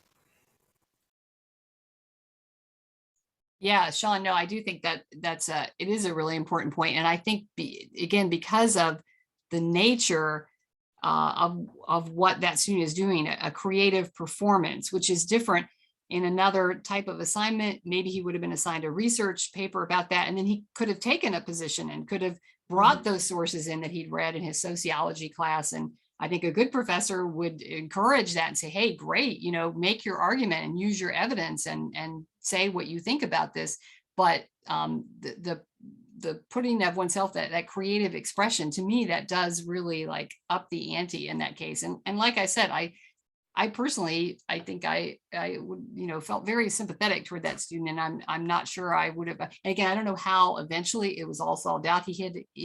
Yeah, Sean, no, I do think that it is a really important point. And I think again, because of the nature of what that student is doing, a creative performance, which is different in another type of assignment. Maybe he would have been assigned a research paper about that, and then he could have taken a position and could have brought those sources in that he'd read in his sociology class. And I think a good professor would encourage that and say, hey, great, make your argument and use your evidence and say what you think about this. But the putting of oneself, that creative expression, to me, that does really like up the ante in that case. And like I said, I personally, I think I would, felt very sympathetic toward that student, and I'm not sure I would have. Again, I don't know how eventually it was all solved out. He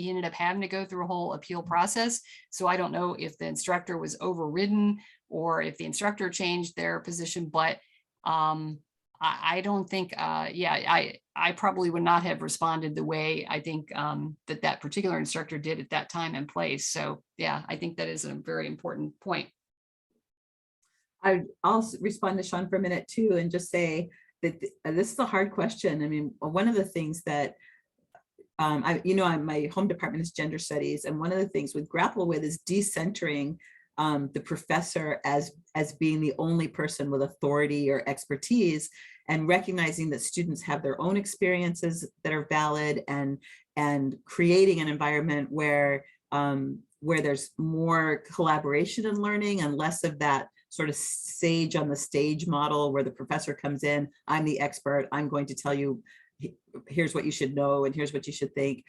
ended up having to go through a whole appeal process. So I don't know if the instructor was overridden or if the instructor changed their position, but I don't think, I probably would not have responded the way I think that particular instructor did at that time and place. So yeah, I think that is a very important point. I'll respond to Sean for a minute too, and just say that this is a hard question. I mean, one of the things that my home department is gender studies, and one of the things we grapple with is decentering the professor as being the only person with authority or expertise, and recognizing that students have their own experiences that are valid, and creating an environment where there's more collaboration and learning and less of that sort of sage on the stage model where the professor comes in, I'm the expert, I'm going to tell you, here's what you should know and here's what you should think.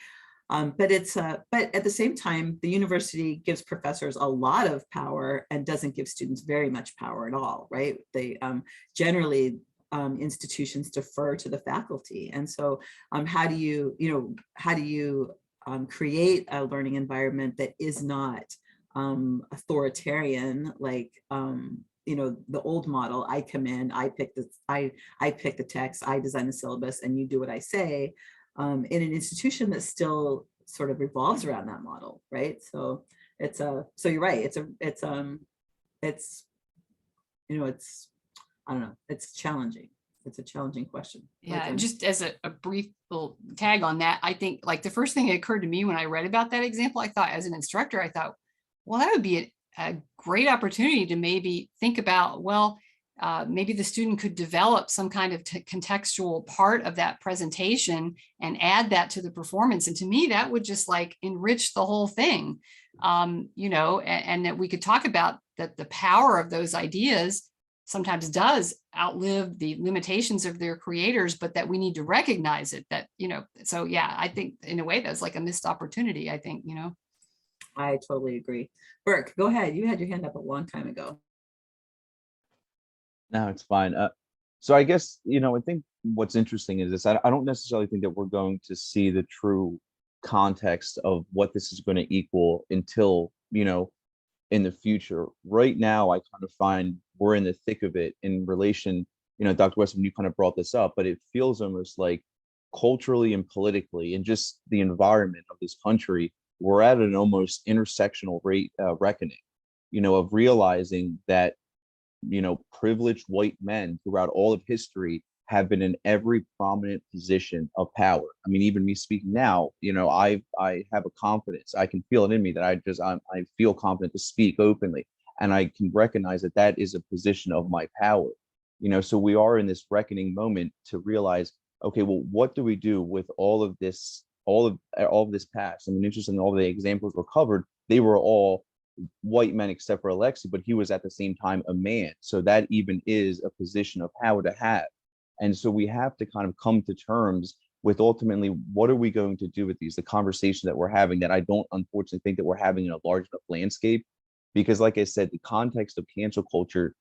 But at the same time, the university gives professors a lot of power and doesn't give students very much power at all, right? They generally, institutions defer to the faculty. And so how do you create a learning environment that is not authoritarian, like the old model? I come in, I pick the text, I design the syllabus, and you do what I say, in an institution that still sort of revolves around that model, right? So so you're right, it's I don't know, it's challenging. It's a challenging question. Yeah, and just as a brief little tag on that, I think like the first thing that occurred to me when I read about that example, I thought, as an instructor, I thought, well, that would be a great opportunity to maybe think about, well, maybe the student could develop some kind of contextual part of that presentation and add that to the performance. And to me, that would just like enrich the whole thing, and that we could talk about that the power of those ideas sometimes does outlive the limitations of their creators, but that we need to recognize it, so yeah, I think in a way that's like a missed opportunity, I think. I totally agree. Burke, go ahead. You had your hand up a long time ago. No, it's fine. So I guess, I think what's interesting is this. I don't necessarily think that we're going to see the true context of what this is going to equal until, in the future. Right now, I kind of find we're in the thick of it in relation, Dr. Weston, you kind of brought this up, but it feels almost like culturally and politically and just the environment of this country, we're at an almost intersectional reckoning, of realizing that, privileged white men throughout all of history have been in every prominent position of power. I mean, even me speaking now, I have a confidence. I can feel it in me that I feel confident to speak openly, and I can recognize that that is a position of my power. So we are in this reckoning moment to realize, okay, well, what do we do with all of this past? I mean, interesting, all the examples were covered. They were all white men except for Alexi, but he was at the same time a man. So that even is a position of power to have. And so we have to kind of come to terms with ultimately, what are we going to do with these, the conversations that we're having that I don't unfortunately think that we're having in a large enough landscape. Because like I said, the context of cancel culture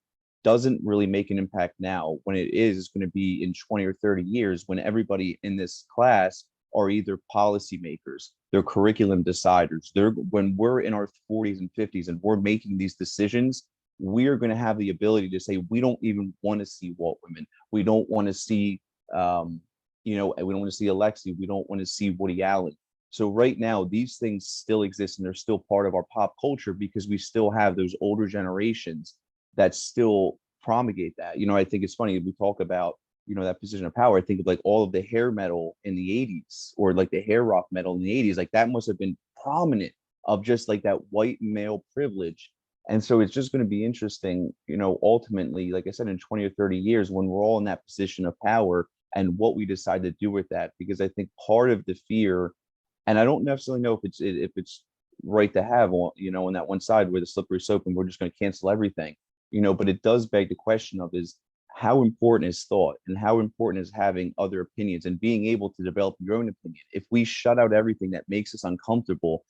doesn't really make an impact now. When it is going to be in 20 or 30 years, when everybody in this class are either policymakers, they're curriculum deciders. When we're in our 40s and 50s and we're making these decisions, we are going to have the ability to say, we don't even want to see Walt women. We don't want to see, we don't want to see Alexi. We don't want to see Woody Allen. So right now, these things still exist and they're still part of our pop culture because we still have those older generations that still promulgate that. I think it's funny, we talk about that position of power, I think of like all of the hair metal in the 80s, or like the hair rock metal in the 80s. Like that must have been prominent of just like that white male privilege. And so it's just going to be interesting, ultimately, like I said, in 20 or 30 years, when we're all in that position of power and what we decide to do with that. Because I think part of the fear, and I don't necessarily know if it's right to have, on that one side where the slippery slope and we're just going to cancel everything, but it does beg the question of is how important is thought, and how important is having other opinions and being able to develop your own opinion. If we shut out everything that makes us uncomfortable,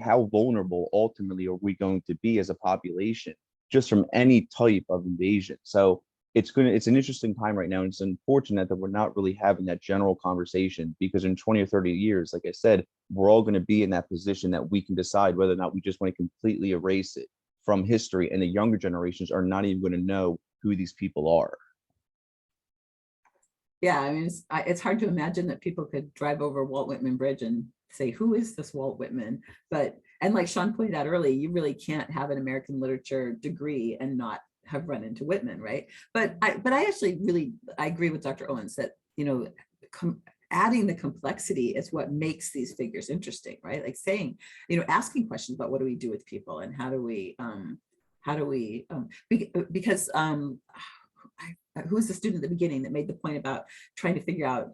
how vulnerable ultimately are we going to be as a population just from any type of invasion? So it's an interesting time right now. And it's unfortunate that we're not really having that general conversation, because in 20 or 30 years, like I said, we're all going to be in that position that we can decide whether or not we just want to completely erase it from history. And the younger generations are not even going to know who these people are. Yeah, I mean, it's hard to imagine that people could drive over Walt Whitman Bridge and say, who is this Walt Whitman? And like Sean pointed out early, you really can't have an American literature degree and not have run into Whitman, right? But I actually I agree with Dr. Owens that, adding the complexity is what makes these figures interesting, right? Like saying, asking questions about what do we do with people, and how do we because who's the student at the beginning that made the point about trying to figure out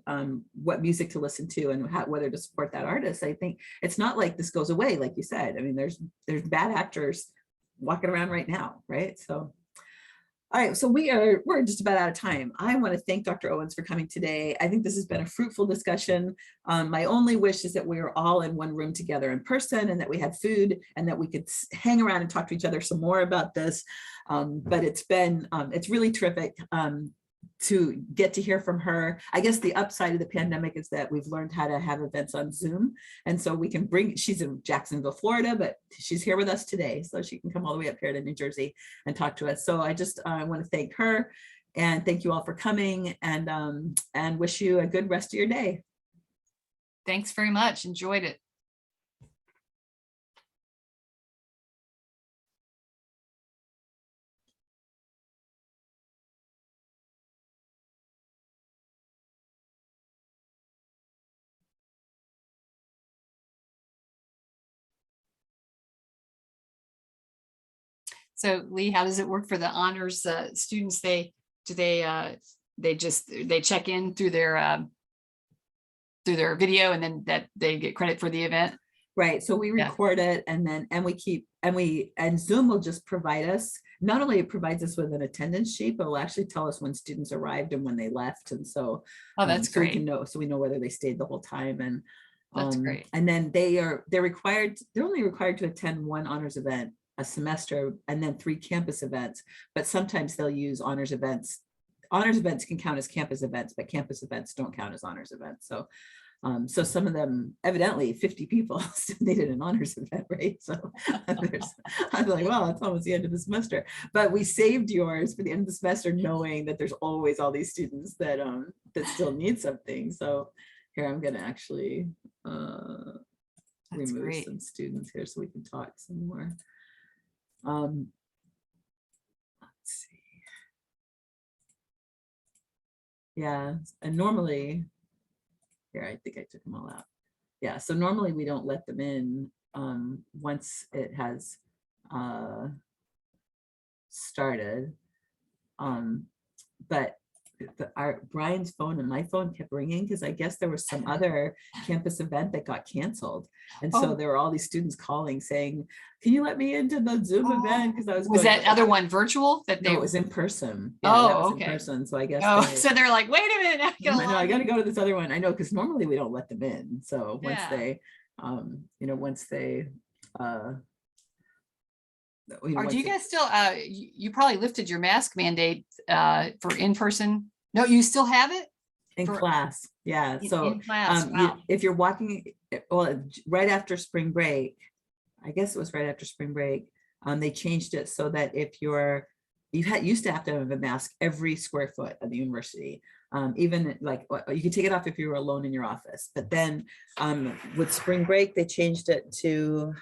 what music to listen to and whether to support that artist. I think it's not like this goes away, like you said. I mean, there's bad actors walking around right now, right? So, all right, so we're just about out of time. I want to thank Dr. Owens for coming today. I think this has been a fruitful discussion. My only wish is that we were all in one room together in person, and that we had food, and that we could hang around and talk to each other some more about this. But it's really terrific to get to hear from her. I guess the upside of the pandemic is that we've learned how to have events on Zoom. And so we can she's in Jacksonville, Florida, but she's here with us today. So she can come all the way up here to New Jersey and talk to us. So I just want to thank her, and thank you all for coming, and wish you a good rest of your day. Thanks very much. Enjoyed it. So Lee, how does it work for the honors students? They check in through their video, and then that they get credit for the event? Right. So we record it, and Zoom will just provide us, not only it provides us with an attendance sheet, but it'll actually tell us when students arrived and when they left. And so, that's so great. we know whether they stayed the whole time. And that's great. And then they're only required to attend one honors event a semester, and then 3 campus events, but sometimes they'll use honors events. Honors events can count as campus events, but campus events don't count as honors events. So so some of them, evidently 50 people still needed an honors event, right? So I was like, well, it's almost the end of the semester, but we saved yours for the end of the semester, knowing that there's always all these students that still need something. So here, I'm gonna actually remove some students here so we can talk some more. Let's see. Yeah, and normally, here, I think I took them all out. Yeah, so normally we don't let them in once it has started. But Brian's phone and my phone kept ringing, because I guess there was some other campus event that got canceled. And so there were all these students calling saying, can you let me into the Zoom event? Because was that other one virtual? No, it was in person. Yeah, that was okay. In person. So I guess so they're like, wait a minute, I gotta go to this other one. I know, because normally we don't let them in. So once they or do you guys still you probably lifted your mask mandate for in-person? No, you still have it in class? Yeah. So in class, wow. if you're walking, well, right after spring break, I guess it was right after spring break, they changed it so that if used to have to have a mask every square foot of the university. Even like you could take it off if you were alone in your office, but then with spring break they changed it to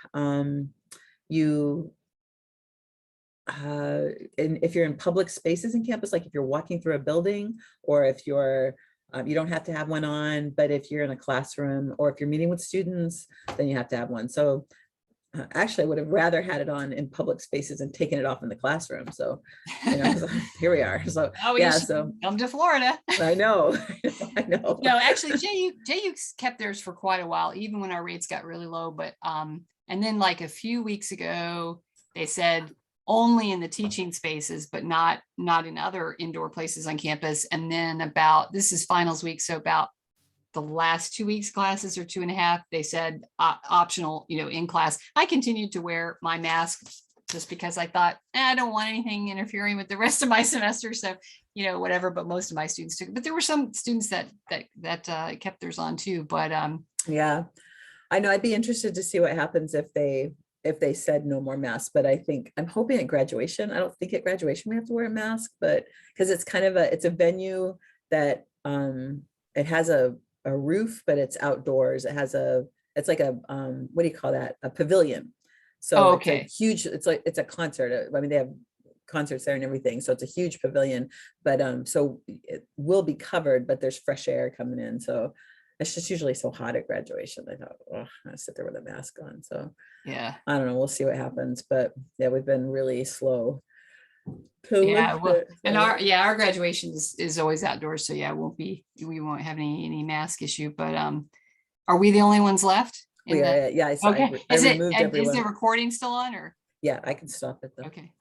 and if you're in public spaces in campus, like if you're walking through a building, or if you're, you don't have to have one on, but if you're in a classroom or if you're meeting with students, then you have to have one. So actually, I would have rather had it on in public spaces and taken it off in the classroom. So, you know, so here we are. So Oh, yeah, you should so come to Florida. I know, I know. No, actually, JU kept theirs for quite a while, even when our rates got really low. But and then like a few weeks ago, they said only in the teaching spaces, but not in other indoor places on campus. And then this is finals week, so about the last 2 weeks classes, or 2.5, they said optional, you know, in class. I continued to wear my mask just because I thought, I don't want anything interfering with the rest of my semester. So, you know, whatever, but most of my students took it. But there were some students that kept theirs on too. But yeah, I know, I'd be interested to see what happens if they said no more masks, but I'm hoping at graduation. I don't think at graduation we have to wear a mask, but because it's kind of it's a venue that it has a roof, but it's outdoors. It's like a what do you call that? A pavilion. So okay. It's a huge, it's a concert. I mean, they have concerts there and everything. So it's a huge pavilion, but so it will be covered, but there's fresh air coming in. So it's just usually so hot at graduation. I thought, oh, I sit there with a mask on. So Yeah. I don't know. We'll see what happens. But yeah, we've been really slow. Yeah, well, and our graduation is always outdoors. So yeah, we won't have any mask issue. But are we the only ones left? Yeah. Okay. I removed Is everyone. the recording still on, or? Yeah, I can stop it though. Okay.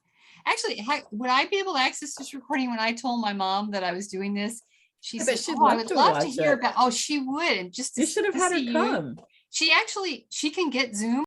Actually, would I be able to access this recording? When I told my mom that I was doing this, she I said, bet she'd "Oh, I love would to love to watch hear it. about." Oh, she would, and just You should have had her see you. come. She can get Zoom